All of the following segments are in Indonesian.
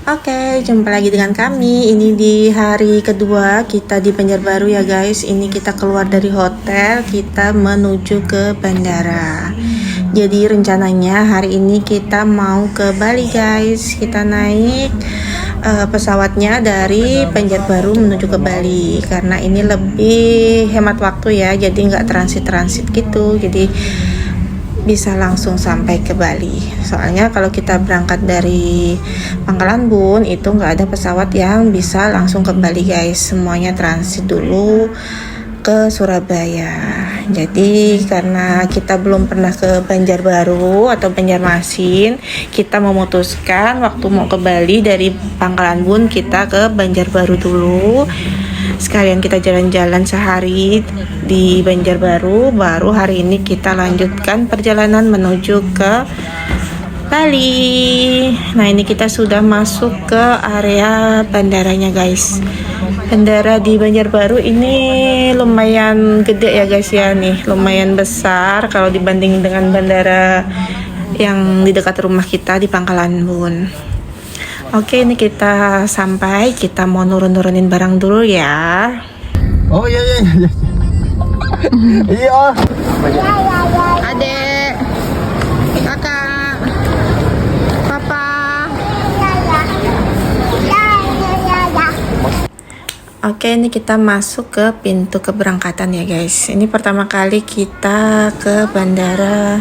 Oke, jumpa lagi dengan kami. Ini di hari kedua kita di Banjarbaru ya guys. Ini kita keluar dari hotel, kita menuju ke bandara. Jadi rencananya hari ini kita mau ke Bali guys. Kita naik pesawatnya dari Banjarbaru menuju ke Bali. Karena ini lebih hemat waktu ya. Jadi nggak transit-transit gitu. Jadi bisa langsung sampai ke Bali. Soalnya kalau kita berangkat dari Pangkalan Bun itu nggak ada pesawat yang bisa langsung ke Bali guys. Semuanya transit dulu ke Surabaya. Jadi karena kita belum pernah ke Banjarbaru atau Banjarmasin, kita memutuskan waktu mau ke Bali dari Pangkalan Bun kita ke Banjarbaru dulu. Sekalian kita jalan-jalan sehari di Banjarbaru, baru hari ini kita lanjutkan perjalanan menuju ke Bali. Nah, ini kita sudah masuk ke area bandaranya guys. Bandara di Banjarbaru ini lumayan gede ya guys ya, nih lumayan besar kalau dibanding dengan bandara yang di dekat rumah kita di Pangkalan Bun. Oke, ini kita sampai, kita mau nurunin barang dulu ya. Oh iya. Iya. Adek, kakak, papa. Oke, ini kita masuk ke pintu keberangkatan ya guys. Ini pertama kali kita ke Bandara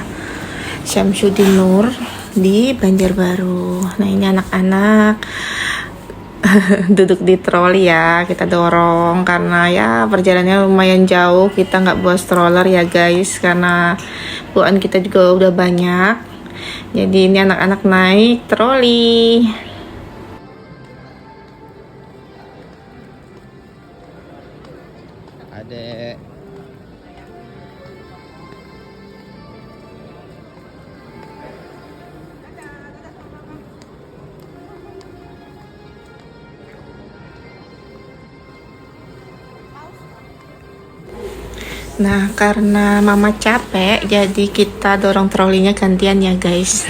Syamsuddin Nur di Banjarbaru. Nah, ini anak-anak duduk di troli ya, kita dorong karena ya perjalanannya lumayan jauh. Kita nggak bawa stroller ya guys, karena bawaan kita juga udah banyak. Jadi ini anak-anak naik troli. Adek. Nah, karena mama capek, jadi kita dorong trolinya gantian ya guys.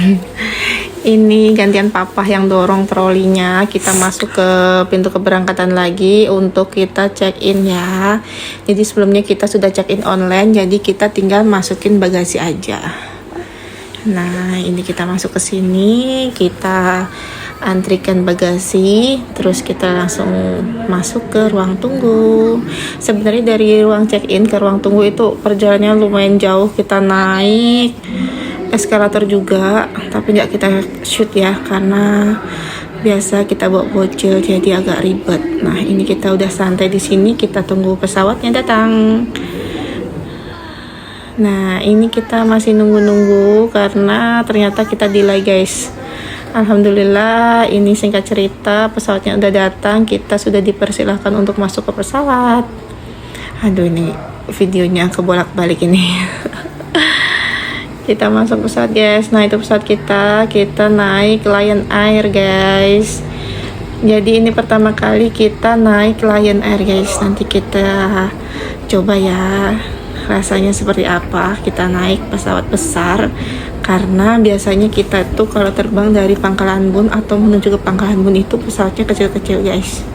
Ini gantian papa yang dorong trolinya. Kita masuk ke pintu keberangkatan lagi untuk kita check in ya. Jadi sebelumnya kita sudah check in online, jadi kita tinggal masukin bagasi aja. Nah, ini kita masuk ke sini, kita antrikan bagasi, terus kita langsung masuk ke ruang tunggu. Sebenarnya dari ruang check-in ke ruang tunggu itu perjalanannya lumayan jauh, kita naik eskalator juga, tapi nggak kita shoot ya, karena biasa kita bawa bocil jadi agak ribet. Nah, ini kita udah santai di sini, kita tunggu pesawatnya datang. Nah, ini kita masih nunggu-nunggu karena ternyata kita delay guys. Alhamdulillah, ini singkat cerita pesawatnya udah datang, kita sudah dipersilahkan untuk masuk ke pesawat. Aduh, ini videonya kebolak-balik ini. Kita masuk pesawat guys. Nah, itu pesawat kita naik Lion Air guys. Jadi ini pertama kali kita naik Lion Air guys. Nanti kita coba ya rasanya seperti apa kita naik pesawat besar. Karena biasanya kita tuh kalau terbang dari Pangkalan Bun atau menuju ke Pangkalan Bun itu pesawatnya kecil-kecil guys.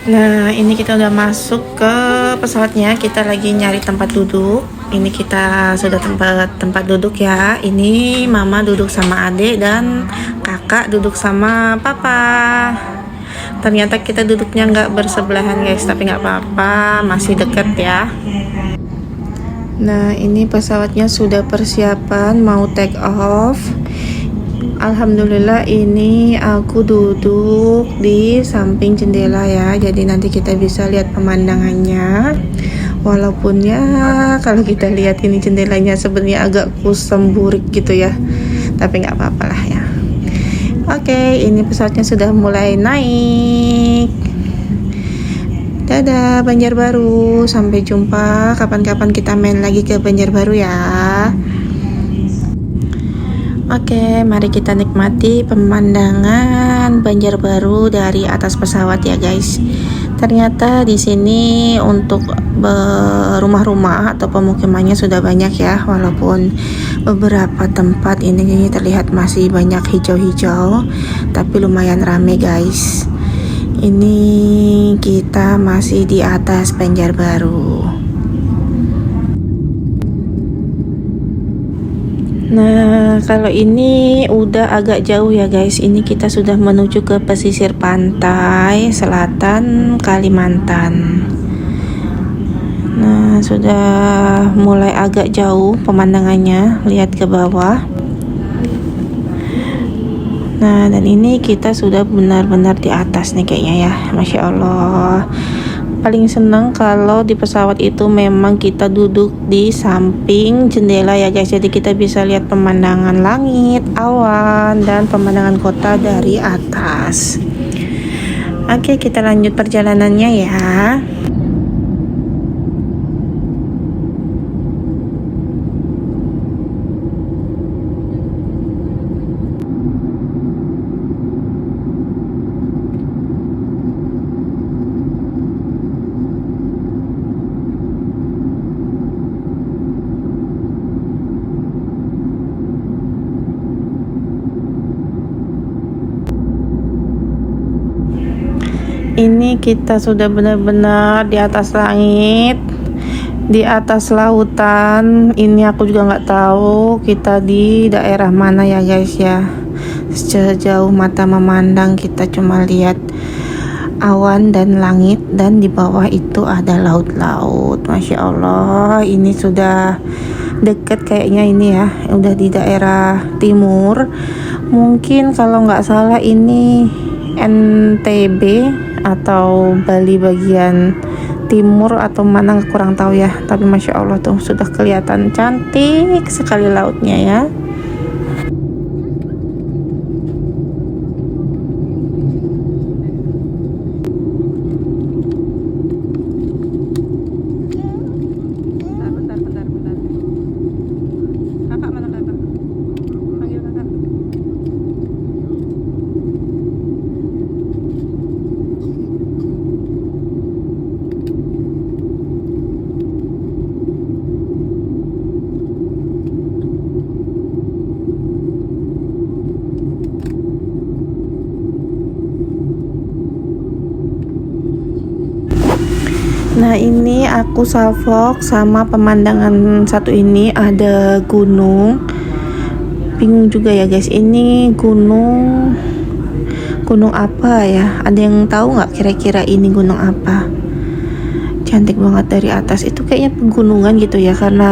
Nah, ini kita udah masuk ke pesawatnya, kita lagi nyari tempat duduk. Ini kita sudah tempat duduk ya. Ini mama duduk sama adik dan kakak duduk sama papa. Ternyata kita duduknya nggak bersebelahan guys, tapi nggak apa-apa, masih deket ya. Nah, ini pesawatnya sudah persiapan mau take off. Alhamdulillah, ini aku duduk di samping jendela ya, jadi nanti kita bisa lihat pemandangannya. Walaupun ya kalau kita lihat ini jendelanya sebenarnya agak kusam burik gitu ya, tapi nggak apa-apa lah ya. Oke, ini pesawatnya sudah mulai naik. Dadah Banjarbaru, sampai jumpa kapan-kapan kita main lagi ke Banjarbaru ya. Oke, mari kita nikmati pemandangan Banjarbaru dari atas pesawat ya guys. ternyata di sini untuk rumah-rumah atau pemukimannya sudah banyak ya, walaupun beberapa tempat ini terlihat masih banyak hijau-hijau, tapi lumayan rame guys. Ini kita masih di atas Banjarbaru. Nah, kalau ini udah agak jauh ya guys. Ini kita sudah menuju ke pesisir pantai selatan Kalimantan. Nah, sudah mulai agak jauh pemandangannya, lihat ke bawah. Nah, dan ini kita sudah benar-benar di atas nih kayaknya ya. Masya Allah. Paling senang kalau di pesawat itu memang kita duduk di samping jendela ya guys, jadi kita bisa lihat pemandangan langit, awan, dan pemandangan kota dari atas. Oke, kita lanjut perjalanannya ya. Ini kita sudah benar-benar di atas langit, di atas lautan. Ini aku juga nggak tahu kita di daerah mana ya guys ya. Sejauh mata memandang kita cuma lihat awan dan langit, dan di bawah itu ada laut-laut. Masya Allah, ini sudah deket kayaknya ini ya, udah di daerah timur. Mungkin kalau nggak salah ini NTB atau Bali bagian timur atau mana, kurang tahu ya. Tapi Masya Allah tuh sudah kelihatan cantik sekali lautnya ya. Bentar. Kakak mana kakak? Panggil kakak. Nah, ini aku salvok sama pemandangan satu ini, ada gunung. Bingung juga ya guys, ini gunung apa ya? Ada yang tahu nggak kira-kira ini gunung apa? Cantik banget dari atas. Itu kayaknya pegunungan gitu ya, karena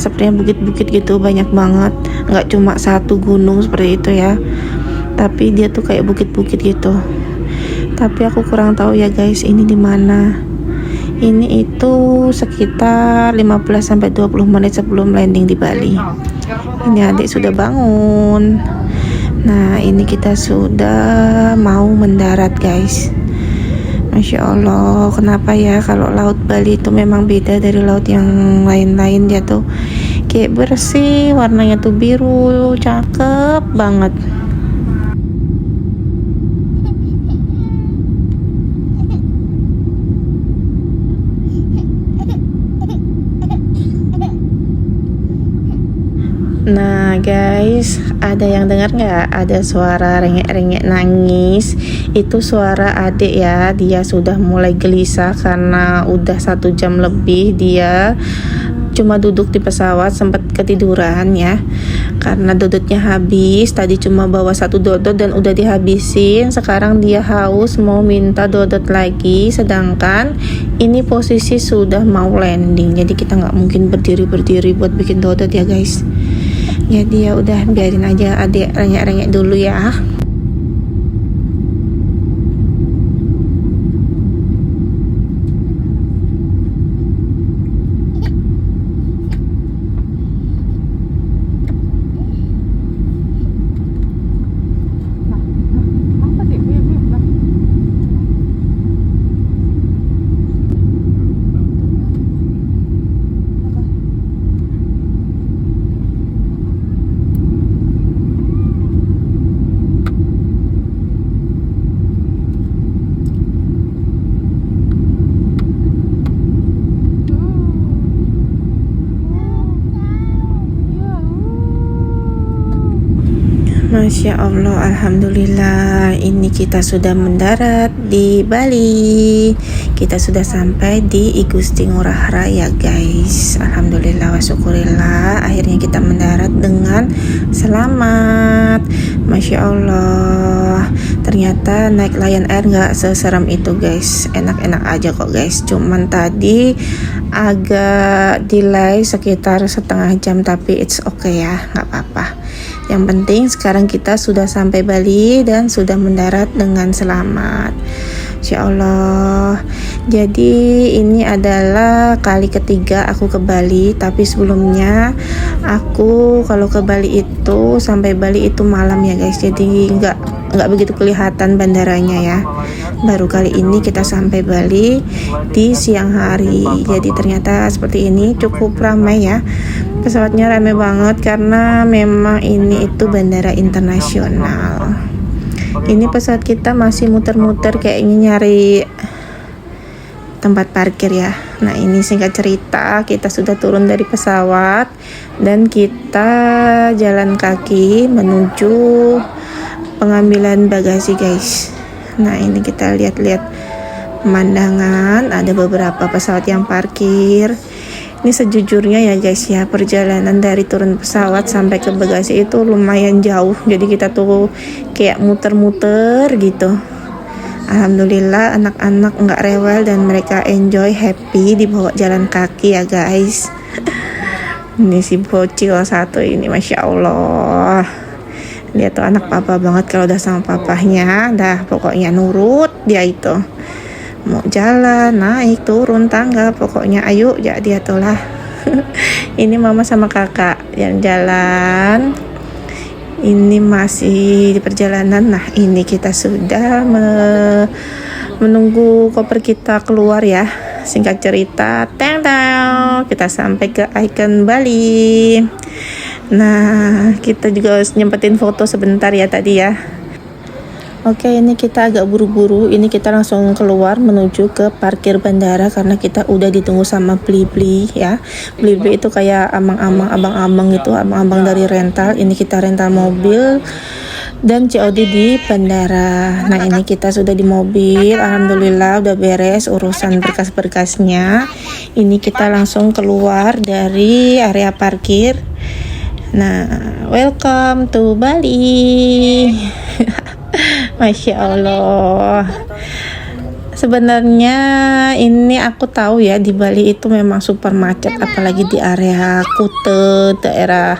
sepertinya bukit-bukit gitu banyak banget. Nggak cuma satu gunung seperti itu ya, tapi dia tuh kayak bukit-bukit gitu. Tapi aku kurang tahu ya guys, ini di mana. Ini itu sekitar 15-20 menit sebelum landing di Bali. Ini adik sudah bangun. Nah, ini kita sudah mau mendarat guys. Masya Allah, kenapa ya kalau laut Bali itu memang beda dari laut yang lain-lain. Dia tuh kayak bersih, warnanya tuh biru, cakep banget. Nah guys, ada yang dengar nggak? Ada suara rengek-rengek nangis. Itu suara adik ya. Dia sudah mulai gelisah karena udah 1 jam lebih dia cuma duduk di pesawat, sempat ketiduran ya, karena dodotnya habis. Tadi cuma bawa 1 dodot dan udah dihabisin. Sekarang dia haus, mau minta dodot lagi, sedangkan ini posisi sudah mau landing, jadi kita nggak mungkin berdiri buat bikin dodot ya guys. Jadi ya udah, biarin aja adik rengek-rengek dulu ya. Masya Allah, Alhamdulillah, ini kita sudah mendarat di Bali. Kita sudah sampai di I Gusti Ngurah Rai ya guys. Alhamdulillah wa syukurillah, akhirnya kita mendarat dengan selamat. Masya Allah, ternyata naik Lion Air nggak seseram itu guys. Enak-enak aja kok guys. Cuman tadi agak delay sekitar setengah jam, tapi it's okay ya, nggak apa-apa. Yang penting sekarang kita sudah sampai Bali dan sudah mendarat dengan selamat. Insya Allah. Jadi ini adalah kali ketiga aku ke Bali, tapi sebelumnya aku kalau ke Bali itu sampai Bali itu malam ya guys. Jadi nggak begitu kelihatan bandaranya ya. Baru kali ini kita sampai Bali di siang hari. Jadi ternyata seperti ini, cukup ramai ya. Pesawatnya ramai banget karena memang ini itu bandara internasional. Ini pesawat kita masih muter-muter kayaknya nyari tempat parkir ya. Nah ini singkat cerita, kita sudah turun dari pesawat dan kita jalan kaki menuju pengambilan bagasi guys. Nah ini kita lihat-lihat pemandangan, ada beberapa pesawat yang parkir. Ini sejujurnya ya guys ya, perjalanan dari turun pesawat sampai ke bagasi itu lumayan jauh. Jadi kita tuh kayak muter-muter gitu. Alhamdulillah anak-anak nggak rewel dan mereka enjoy, happy dibawa jalan kaki ya guys. Ini si bocil satu ini, Masya Allah. Dia tuh anak papa banget, kalau udah sama papahnya dah pokoknya nurut dia itu. Mau jalan, naik, turun tangga, pokoknya ayo ya dia tuh lah. Ini mama sama kakak yang jalan. Ini masih di perjalanan. Nah ini kita sudah menunggu koper kita keluar ya. Singkat cerita, kita sampai ke Icon Bali. Nah kita juga harus nyempetin foto sebentar ya tadi ya. Oke, ini kita agak buru-buru. Ini kita langsung keluar menuju ke parkir bandara karena kita udah ditunggu sama Blibli ya. Blibli itu kayak abang-abang gitu, abang-abang dari rental. Ini kita rental mobil dan COD di bandara. Nah, ini kita sudah di mobil. Alhamdulillah udah beres urusan berkas-berkasnya. Ini kita langsung keluar dari area parkir. Nah, welcome to Bali. Masya Allah. Sebenarnya ini aku tahu ya, di Bali itu memang super macet, apalagi di area Kute, daerah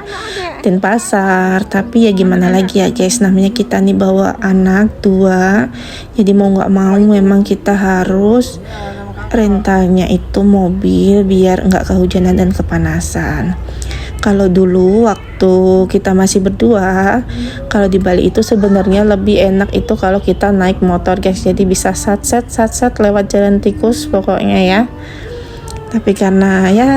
Denpasar. Tapi ya gimana lagi ya guys, namanya kita nih bawa anak dua, jadi mau nggak mau memang kita harus rentalnya itu mobil biar nggak kehujanan dan kepanasan. Kalau dulu waktu kita masih berdua, kalau di Bali itu sebenarnya lebih enak itu kalau kita naik motor guys, jadi bisa sat-set lewat jalan tikus pokoknya ya. Tapi karena ya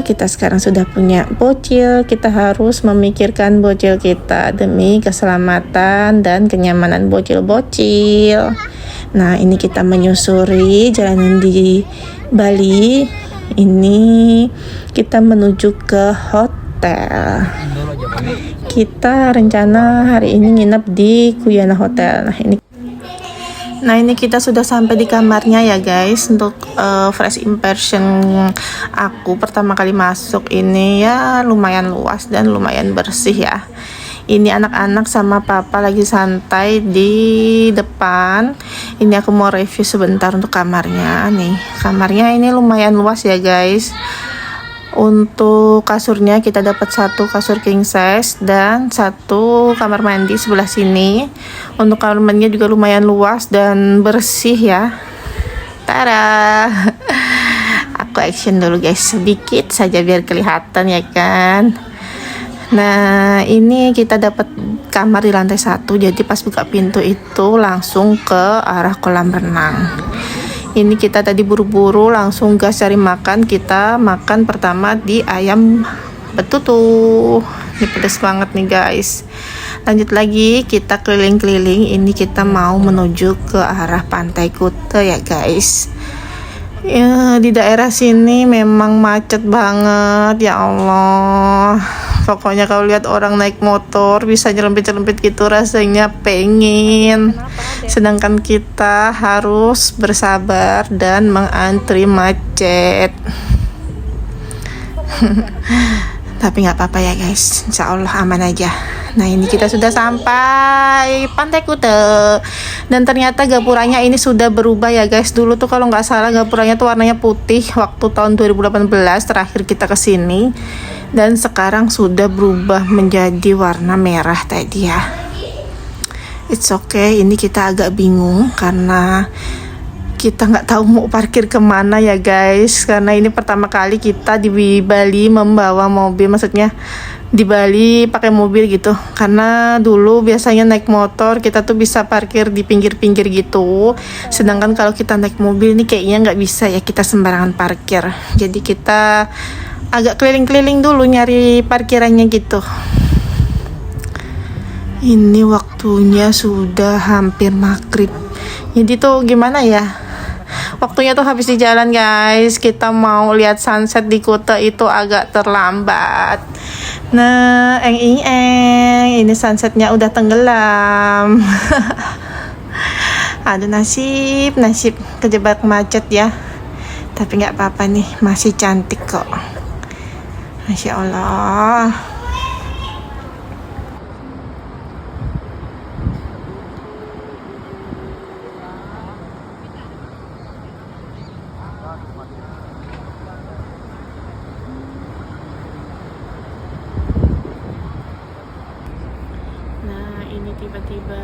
kita sekarang sudah punya bocil, kita harus memikirkan bocil kita demi keselamatan dan kenyamanan bocil-bocil. Nah ini kita menyusuri jalanan di Bali. Ini kita menuju ke hotel. Kita rencana hari ini nginep di Kuyana Hotel. Nah ini kita sudah sampai di kamarnya ya guys. Untuk first impression aku pertama kali masuk ini ya lumayan luas dan lumayan bersih ya. Ini anak-anak sama papa lagi santai di depan. Ini aku mau review sebentar untuk kamarnya nih. Kamarnya ini lumayan luas ya guys. Untuk kasurnya kita dapat satu kasur king size dan satu kamar mandi sebelah sini. Untuk kamar mandinya juga lumayan luas dan bersih ya. Tada. Aku action dulu guys sedikit saja biar kelihatan ya kan. Nah ini kita dapat kamar di lantai 1, jadi pas buka pintu itu langsung ke arah kolam renang. Ini kita tadi buru-buru langsung gas cari makan. Kita makan pertama di ayam betutu. Ini pedas banget nih guys. Lanjut lagi kita keliling-keliling. Ini kita mau menuju ke arah pantai Kute ya guys. Ya, di daerah sini memang macet banget ya Allah. Pokoknya kalau lihat orang naik motor bisa nyelempit-nyelempit gitu rasanya pengen. Sedangkan kita harus bersabar dan mengantri macet. Tapi nggak apa-apa ya guys, insya Allah aman aja. Nah ini kita sudah sampai Pantai Kuta. Dan ternyata gapuranya ini sudah berubah ya guys. Dulu tuh kalau nggak salah gapuranya tuh warnanya putih waktu tahun 2018 terakhir kita kesini. Dan sekarang sudah berubah menjadi warna merah tadi ya. It's okay, ini kita agak bingung karena kita nggak tahu mau parkir kemana ya guys. Karena ini pertama kali kita di Bali membawa mobil, maksudnya di Bali pakai mobil gitu. Karena dulu biasanya naik motor kita tuh bisa parkir di pinggir-pinggir gitu. Sedangkan kalau kita naik mobil ini kayaknya nggak bisa ya, kita sembarangan parkir. Jadi kita agak keliling-keliling dulu nyari parkirannya gitu. Ini waktunya sudah hampir maghrib. Jadi tuh gimana ya? Waktunya tuh habis di jalan guys. Kita mau lihat sunset di Kuta itu agak terlambat. Nah, ini sunsetnya udah tenggelam. Aduh nasib kejebak macet ya. Tapi nggak apa-apa nih, masih cantik kok. Masya Allah. Nah ini tiba-tiba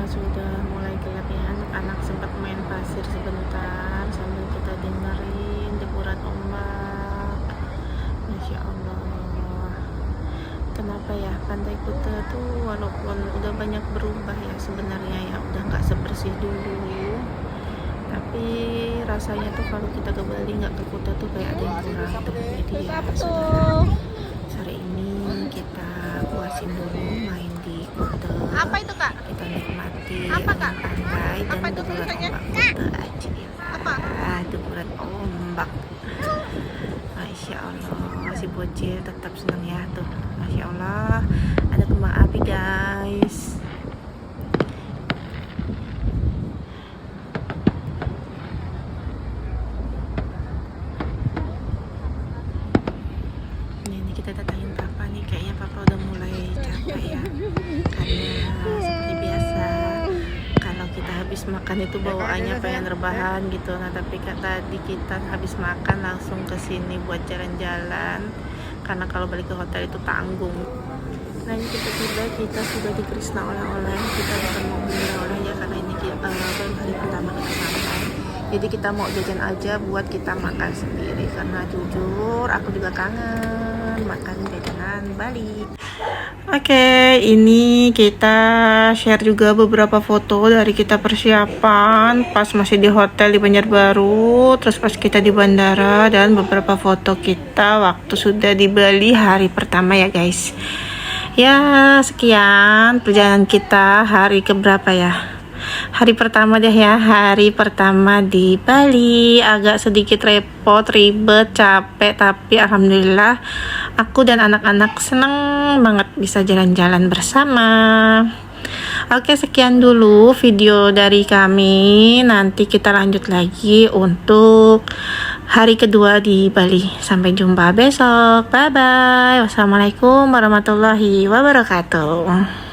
sudah mulai gelap ya. Anak-anak sempat main pasir sebentar sambil kita dengerin deburan ombak. Masya Allah. Kenapa ya Pantai Kuta tuh walaupun udah banyak berubah ya sebenarnya ya, udah nggak sebersih dulu. Tapi rasanya tuh kalau kita ke Bali nggak ke Kuta tuh kayak ada yang kurang tuh. Jadi ya sudah, sore ini kita puasin dulu main di Kuta. Apa itu kak? Kita nikmati Apa, Kak? pantai dan Apa itu deburan tulisannya? ombak Kuta aja ya. Apa? Deburan ombak. Masya Allah, si bocil tetap senang ya tuh. Masya Allah, ada kembang api guys. Ini kita datangin papa nih, kayaknya papa udah mulai capek ya. Karena seperti biasa, kalau kita habis makan itu bawaannya pengen rebahan gitu. Nah tapi tadi kita habis makan langsung ke sini buat jalan-jalan. Karena kalau balik ke hotel itu tanggung. Nah ini tiba-tiba kita sudah di Krishna oleh-oleh. Kita bukan mau beli oleh ya, karena ini baru hari pertama kita sampai. Jadi kita mau jajan aja buat kita makan sendiri. Karena jujur aku juga kangen makan jajanan Bali. Oke, ini kita share juga beberapa foto dari kita persiapan pas masih di hotel di Banjarbaru, terus pas kita di bandara, dan beberapa foto kita waktu sudah di Bali hari pertama ya guys. Ya sekian perjalanan kita hari keberapa ya? Hari pertama deh ya, hari pertama di Bali. Agak sedikit repot, ribet, capek, tapi alhamdulillah aku dan anak-anak seneng banget bisa jalan-jalan bersama. Oke, sekian dulu video dari kami. Nanti kita lanjut lagi untuk hari kedua di Bali. Sampai jumpa besok. Bye bye. Wassalamualaikum warahmatullahi wabarakatuh.